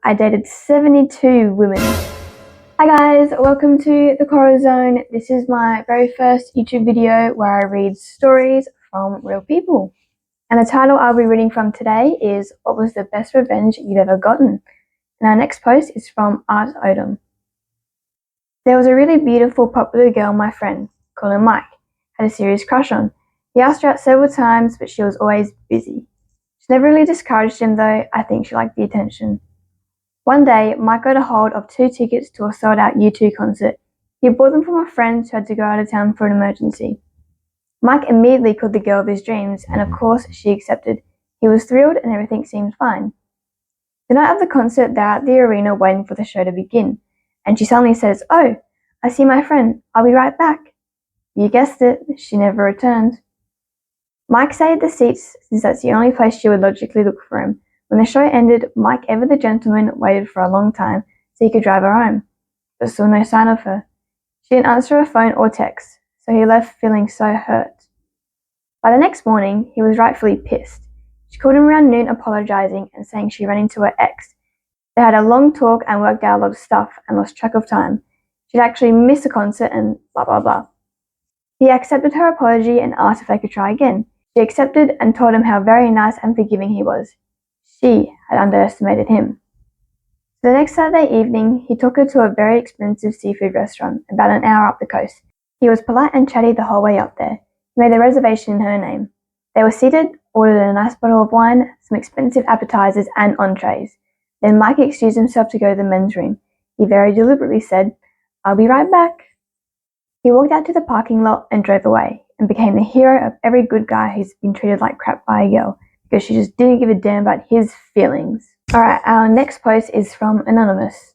I dated 72 women. Hi guys, welcome to the Quora Zone. This is my very first YouTube video where I read stories from real people. And the title I'll be reading from today is What was the best revenge you've ever gotten? And our next post is from Art Odom. There was a really beautiful popular girl my friend, called him Mike, had a serious crush on. He asked her out several times, but she was always busy. She never really discouraged him though. I think she liked the attention. One day, Mike got a hold of 2 tickets to a sold-out U2 concert. He bought them from a friend who had to go out of town for an emergency. Mike immediately called the girl of his dreams, and of course she accepted. He was thrilled and everything seemed fine. The night of the concert, they're at the arena waiting for the show to begin, and she suddenly says, "Oh, I see my friend. I'll be right back." You guessed it, she never returned. Mike saved the seats since that's the only place she would logically look for him. When the show ended, Mike, ever the gentleman, waited for a long time so he could drive her home, but saw no sign of her. She didn't answer her phone or text, so he left feeling so hurt. By the next morning, he was rightfully pissed. She called him around noon apologizing and saying she ran into her ex. They had a long talk and worked out a lot of stuff and lost track of time. She'd actually missed the concert and blah blah blah. He accepted her apology and asked if they could try again. She accepted and told him how very nice and forgiving he was. She had underestimated him. So the next Saturday evening, he took her to a very expensive seafood restaurant about an hour up the coast. He was polite and chatty the whole way up there. He made the reservation in her name. They were seated, ordered a nice bottle of wine, some expensive appetizers and entrees. Then Mike excused himself to go to the men's room. He very deliberately said, "I'll be right back." He walked out to the parking lot and drove away, and became the hero of every good guy who's been treated like crap by a girl, because she just didn't give a damn about his feelings. Alright, our next post is from Anonymous.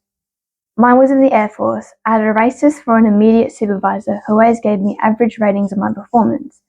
Mine was in the Air Force. I had a racist for an immediate supervisor who always gave me average ratings of my performance.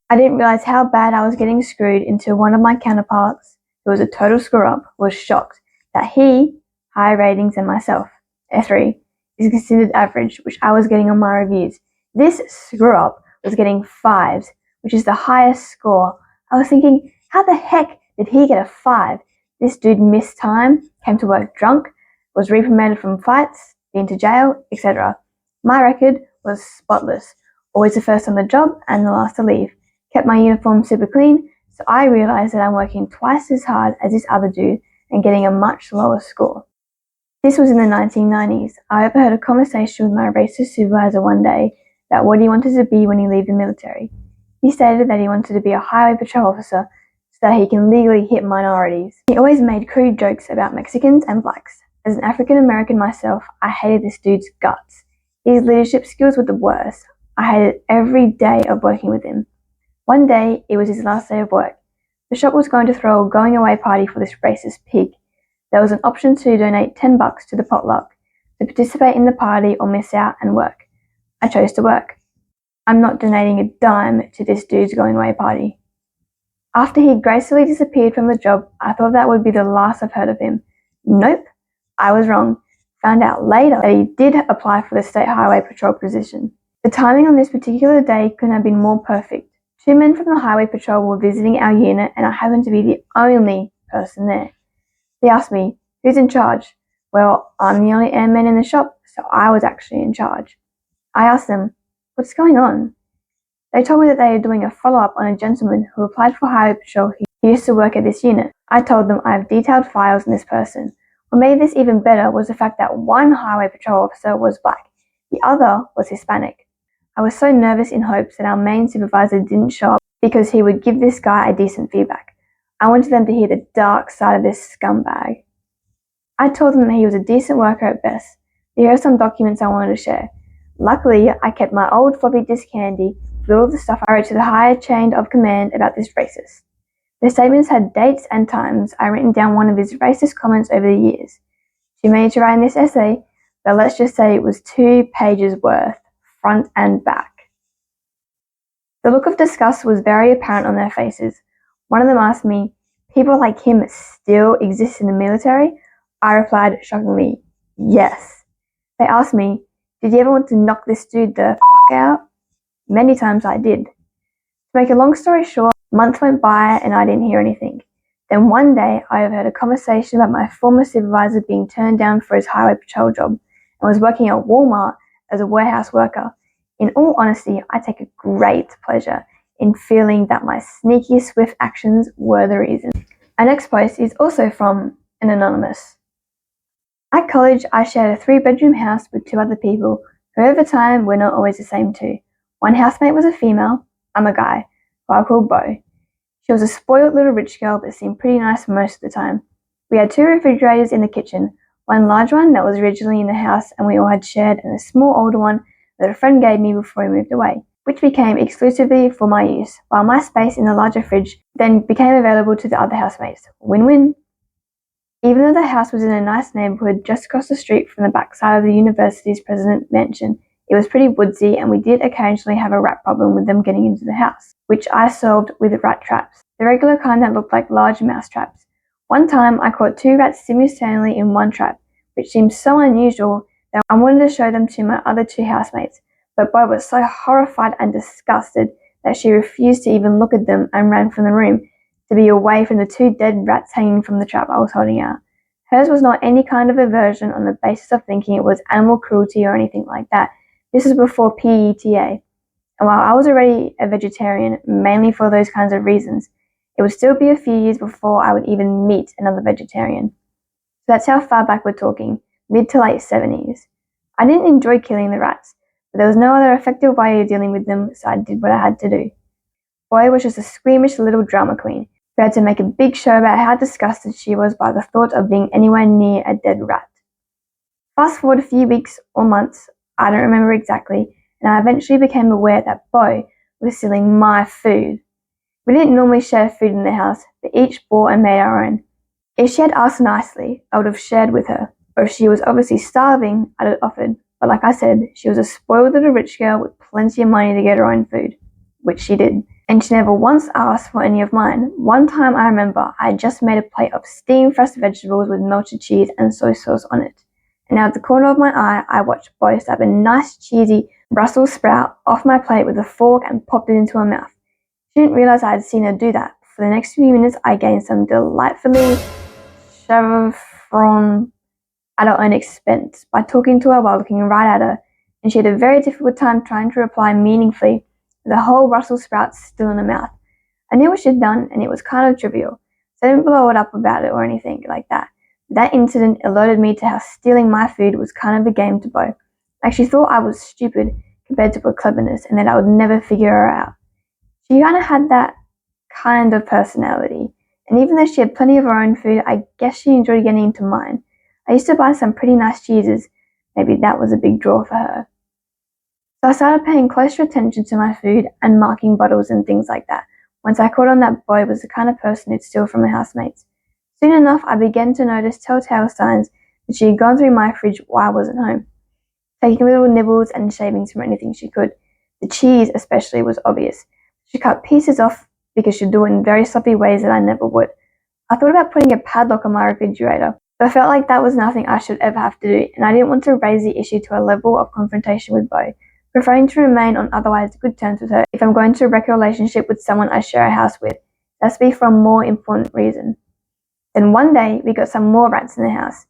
I didn't realize how bad I was getting screwed until one of my counterparts, who was a total screw-up, was shocked that he, higher ratings than myself, F3, is considered average, which I was getting on my reviews. This screw-up was getting 5s, which is the highest score. I was thinking, how the heck did he get a 5? This dude missed time, came to work drunk, was reprimanded from fights, been to jail, etc. My record was spotless, always the first on the job and the last to leave. Kept my uniform super clean, so I realized that I'm working twice as hard as this other dude and getting a much lower score. This was in the 1990s. I overheard a conversation with my racist supervisor one day about what he wanted to be when he left the military. He stated that he wanted to be a highway patrol officer so that he can legally hit minorities. He always made crude jokes about Mexicans and blacks. As an African American myself, I hated this dude's guts. His leadership skills were the worst. I hated every day of working with him. One day, it was his last day of work. The shop was going to throw a going away party for this racist pig. There was an option to donate $10 to the potluck, to participate in the party or miss out and work. I chose to work. I'm not donating a dime to this dude's going away party. After he gracefully disappeared from the job, I thought that would be the last I've heard of him. Nope, I was wrong. Found out later that he did apply for the state highway patrol position. The timing on this particular day couldn't have been more perfect. 2 men from the highway patrol were visiting our unit and I happened to be the only person there. They asked me, "Who's in charge?" Well, I'm the only airman in the shop, so I was actually in charge. I asked them, "What's going on?" They told me that they are doing a follow-up on a gentleman who applied for highway patrol who used to work at this unit. I told them I have detailed files on this person. What made this even better was the fact that one highway patrol officer was black, the other was Hispanic. I was so nervous in hopes that our main supervisor didn't show up because he would give this guy a decent feedback. I wanted them to hear the dark side of this scumbag. I told them that he was a decent worker at best. Here are some documents I wanted to share. Luckily, I kept my old floppy disk handy with all the stuff I wrote to the higher chain of command about this racist. The statements had dates and times. I written down one of his racist comments over the years. Too many to write in this essay, but let's just say it was 2 pages worth, front and back. The look of disgust was very apparent on their faces. One of them asked me, "People like him still exist in the military?" I replied shockingly, "Yes." They asked me, "Did you ever want to knock this dude the fuck out?" Many times I did. To make a long story short, months went by and I didn't hear anything. Then one day I overheard a conversation about my former supervisor being turned down for his highway patrol job and was working at Walmart as a warehouse worker. In all honesty, I take a great pleasure in feeling that my sneaky, swift actions were the reason. Our next post is also from an anonymous. At college, I shared a 3-bedroom house with 2 other people who over time were not always the same too. One housemate was a female, I'm a guy, who I called Bo. She was a spoiled little rich girl but seemed pretty nice most of the time. We had 2 refrigerators in the kitchen, one large one that was originally in the house and we all had shared, and a small older one that a friend gave me before we moved away, which became exclusively for my use, while my space in the larger fridge then became available to the other housemates. Win-win. Even though the house was in a nice neighborhood just across the street from the backside of the university's president mansion, it was pretty woodsy and we did occasionally have a rat problem with them getting into the house, which I solved with rat traps, the regular kind that looked like large mouse traps. One time I caught 2 rats simultaneously in one trap, which seemed so unusual that I wanted to show them to my other 2 housemates, but Bo was so horrified and disgusted that she refused to even look at them and ran from the room to be away from the 2 dead rats hanging from the trap I was holding out. Hers was not any kind of aversion on the basis of thinking it was animal cruelty or anything like that. This was before PETA, and while I was already a vegetarian, mainly for those kinds of reasons, it would still be a few years before I would even meet another vegetarian. So that's how far back we're talking, mid to late 70s. I didn't enjoy killing the rats, but there was no other effective way of dealing with them, so I did what I had to do. Boy was just a squeamish little drama queen who had to make a big show about how disgusted she was by the thought of being anywhere near a dead rat. Fast forward a few weeks or months, I don't remember exactly, and I eventually became aware that Bo was stealing my food. We didn't normally share food in the house, but each bought and made our own. If she had asked nicely, I would have shared with her, or if she was obviously starving, I'd have offered. But like I said, she was a spoiled little rich girl with plenty of money to get her own food, which she did. And she never once asked for any of mine. One time I remember I had just made a plate of steamed fresh vegetables with melted cheese and soy sauce on it. And out of the corner of my eye, I watched Bo stab a nice cheesy Brussels sprout off my plate with a fork and popped it into her mouth. She didn't realize I had seen her do that. For the next few minutes, I gained some delightfully chevron at her own expense by talking to her while looking right at her, and she had a very difficult time trying to reply meaningfully with the whole Brussels sprout still in her mouth. I knew what she'd done, and it was kind of trivial, so I didn't blow it up about it or anything like that. That incident alerted me to how stealing my food was kind of a game to Bo. Like she thought I was stupid compared to her cleverness and that I would never figure her out. She kind of had that kind of personality, and even though she had plenty of her own food, I guess she enjoyed getting into mine. I used to buy some pretty nice cheeses. Maybe that was a big draw for her. So I started paying closer attention to my food and marking bottles and things like that, once I caught on that Bo was the kind of person who'd steal from her housemates. Soon enough, I began to notice telltale signs that she had gone through my fridge while I wasn't home, taking little nibbles and shavings from anything she could. The cheese especially was obvious. She cut pieces off because she'd do it in very sloppy ways that I never would. I thought about putting a padlock on my refrigerator, but I felt like that was nothing I should ever have to do, and I didn't want to raise the issue to a level of confrontation with Bo, preferring to remain on otherwise good terms with her if I'm going to wreck a relationship with someone I share a house with. That's be for a more important reason. Then one day, we got some more rats in the house.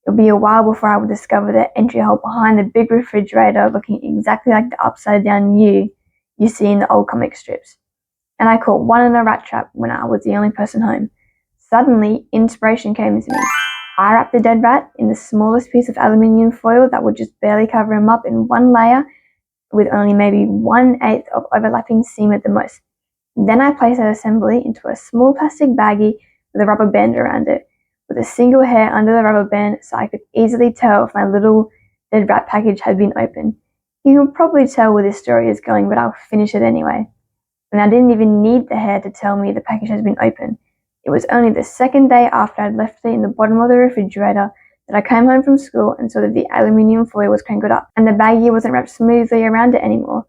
It would be a while before I would discover the entry hole behind the big refrigerator looking exactly like the upside down U you see in the old comic strips. And I caught one in a rat trap when I was the only person home. Suddenly, inspiration came to me. I wrapped the dead rat in the smallest piece of aluminium foil that would just barely cover him up in one layer with only maybe 1/8 of overlapping seam at the most. Then I placed that assembly into a small plastic baggie with a rubber band around it, with a single hair under the rubber band so I could easily tell if my little dead rat package had been opened. You can probably tell where this story is going, but I'll finish it anyway. And I didn't even need the hair to tell me the package has been opened. It was only the second day after I'd left it in the bottom of the refrigerator that I came home from school and saw that the aluminium foil was crinkled up and the baggie wasn't wrapped smoothly around it anymore.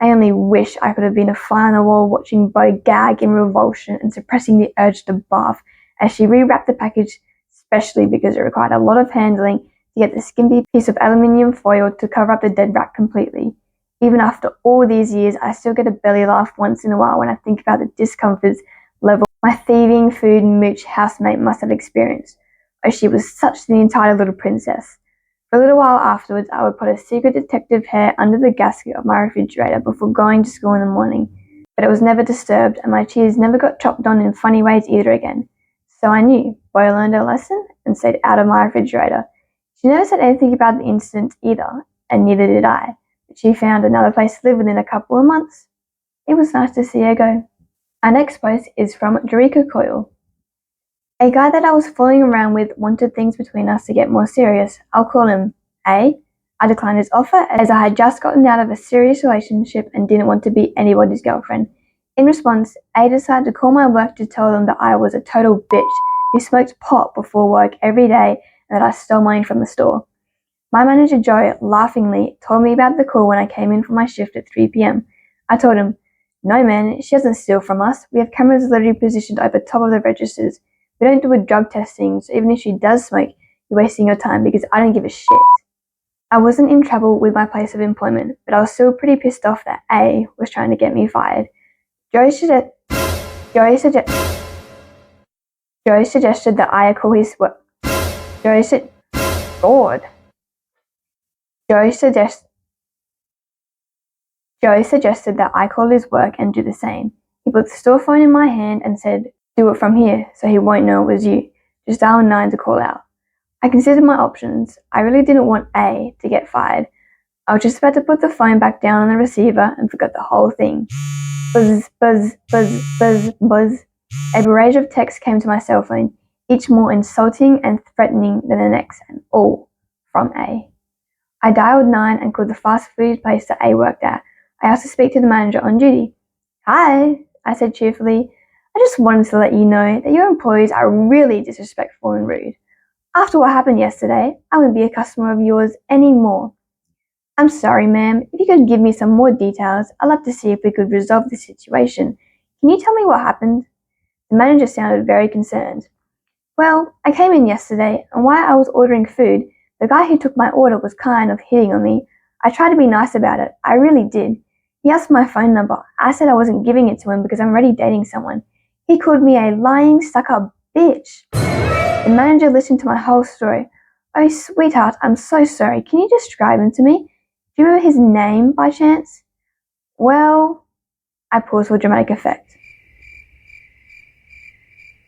I only wish I could have been a fly on the wall watching Bo gag in revulsion and suppressing the urge to barf as she rewrapped the package, especially because it required a lot of handling to get the skimpy piece of aluminium foil to cover up the dead rat completely. Even after all these years, I still get a belly laugh once in a while when I think about the discomforts level my thieving food mooch housemate must have experienced. Oh, she was such the entitled little princess. For a little while afterwards, I would put a secret detective hair under the gasket of my refrigerator before going to school in the morning, but it was never disturbed, and my cheese never got chopped on in funny ways either again. So I knew. Boy learned her lesson and stayed out of my refrigerator. She never said anything about the incident either, and neither did I. But she found another place to live within a couple of months. It was nice to see her go. Our next post is from Jerika Coyle. A guy that I was fooling around with wanted things between us to get more serious. I'll call him A. I declined his offer as I had just gotten out of a serious relationship and didn't want to be anybody's girlfriend. In response, A decided to call my work to tell them that I was a total bitch who smoked pot before work every day and that I stole money from the store. My manager Joe laughingly told me about the call when I came in for my shift at 3 p.m. I told him, "No man, she doesn't steal from us. We have cameras literally positioned over top of the registers. We don't do a drug testing, so even if she does smoke, you're wasting your time because I don't give a shit." I wasn't in trouble with my place of employment, but I was still pretty pissed off that A was trying to get me fired. Joe suggested that I call his work. Joe said, "God." Joe suggested that I call his work and do the same. He put the store phone in my hand and said, "Do it from here, so he won't know it was you. Just dial 9 to call out." I considered my options. I really didn't want A to get fired. I was just about to put the phone back down on the receiver and forgot the whole thing. Buzz, buzz, buzz, buzz, buzz. A barrage of texts came to my cell phone, each more insulting and threatening than the next, and all from A. I dialed 9 and called the fast food place that A worked at. I asked to speak to the manager on duty. "Hi," I said cheerfully. "I just wanted to let you know that your employees are really disrespectful and rude. After what happened yesterday, I won't be a customer of yours anymore." "I'm sorry, ma'am. If you could give me some more details, I'd love to see if we could resolve the situation. Can you tell me what happened?" The manager sounded very concerned. "Well, I came in yesterday, and while I was ordering food, the guy who took my order was kind of hitting on me. I tried to be nice about it. I really did. He asked my phone number. I said I wasn't giving it to him because I'm already dating someone. He called me a lying, stuck-up bitch." The manager listened to my whole story. "Oh, sweetheart, I'm so sorry. Can you describe him to me? Do you remember his name by chance?" "Well," I paused for dramatic effect.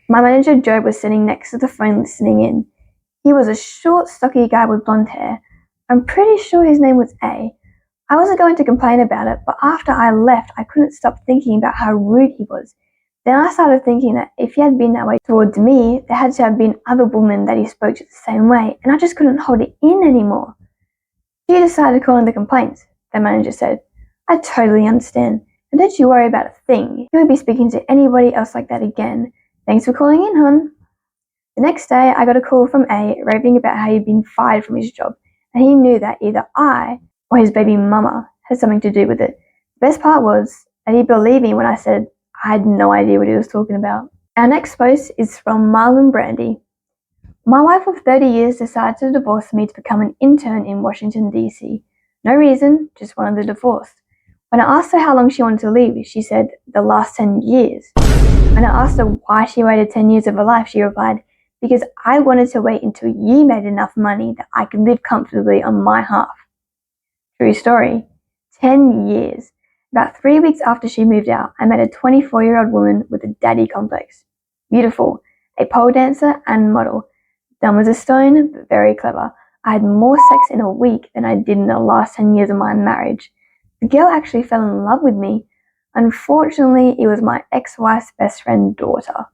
My manager Joe was sitting next to the phone listening in. He was a short, stocky guy with blonde hair. I'm pretty sure his name was A. I wasn't going to complain about it, but after I left, I couldn't stop thinking about how rude he was. Then I started thinking that if he had been that way towards me, there had to have been other women that he spoke to the same way, and I just couldn't hold it in anymore. "So you decided to call in the complaints," the manager said. "I totally understand, and don't you worry about a thing. You won't be speaking to anybody else like that again. Thanks for calling in, hon." The next day, I got a call from A raving about how he'd been fired from his job, and he knew that either I or his baby mama had something to do with it. The best part was that he believed me when I said I had no idea what he was talking about. Our next post is from Marlon Brandy. My wife of 30 years decided to divorce me to become an intern in Washington, D.C. No reason, just wanted the divorce. When I asked her how long she wanted to leave, she said the last 10 years. When I asked her why she waited 10 years of her life, she replied, "Because I wanted to wait until you made enough money that I could live comfortably on my half." True story. 10 years. About 3 weeks after she moved out, I met a 24-year-old woman with a daddy complex. Beautiful, a pole dancer and model. Dumb as a stone, but very clever. I had more sex in a week than I did in the last 10 years of my marriage. The girl actually fell in love with me. Unfortunately, it was my ex-wife's best friend's daughter.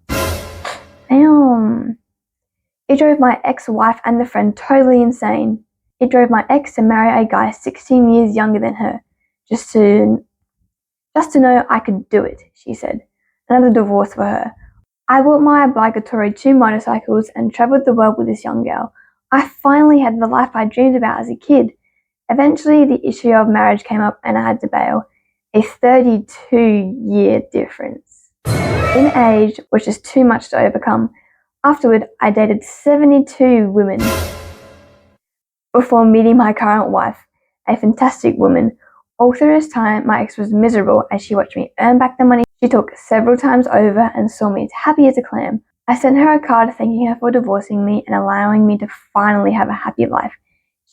Damn. It drove my ex-wife and the friend totally insane. It drove my ex to marry a guy 16 years younger than her, just to know I could do it, she said. Another divorce for her. I bought my obligatory 2 motorcycles and traveled the world with this young girl. I finally had the life I dreamed about as a kid. Eventually, the issue of marriage came up and I had to bail. A 32-year difference in age was just too much to overcome. Afterward, I dated 72 women before meeting my current wife, a fantastic woman, All through this time, my ex was miserable as she watched me earn back the money she took several times over and saw me as happy as a clam. I sent her a card thanking her for divorcing me and allowing me to finally have a happy life.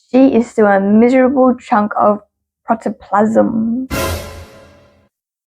She is still a miserable chunk of protoplasm.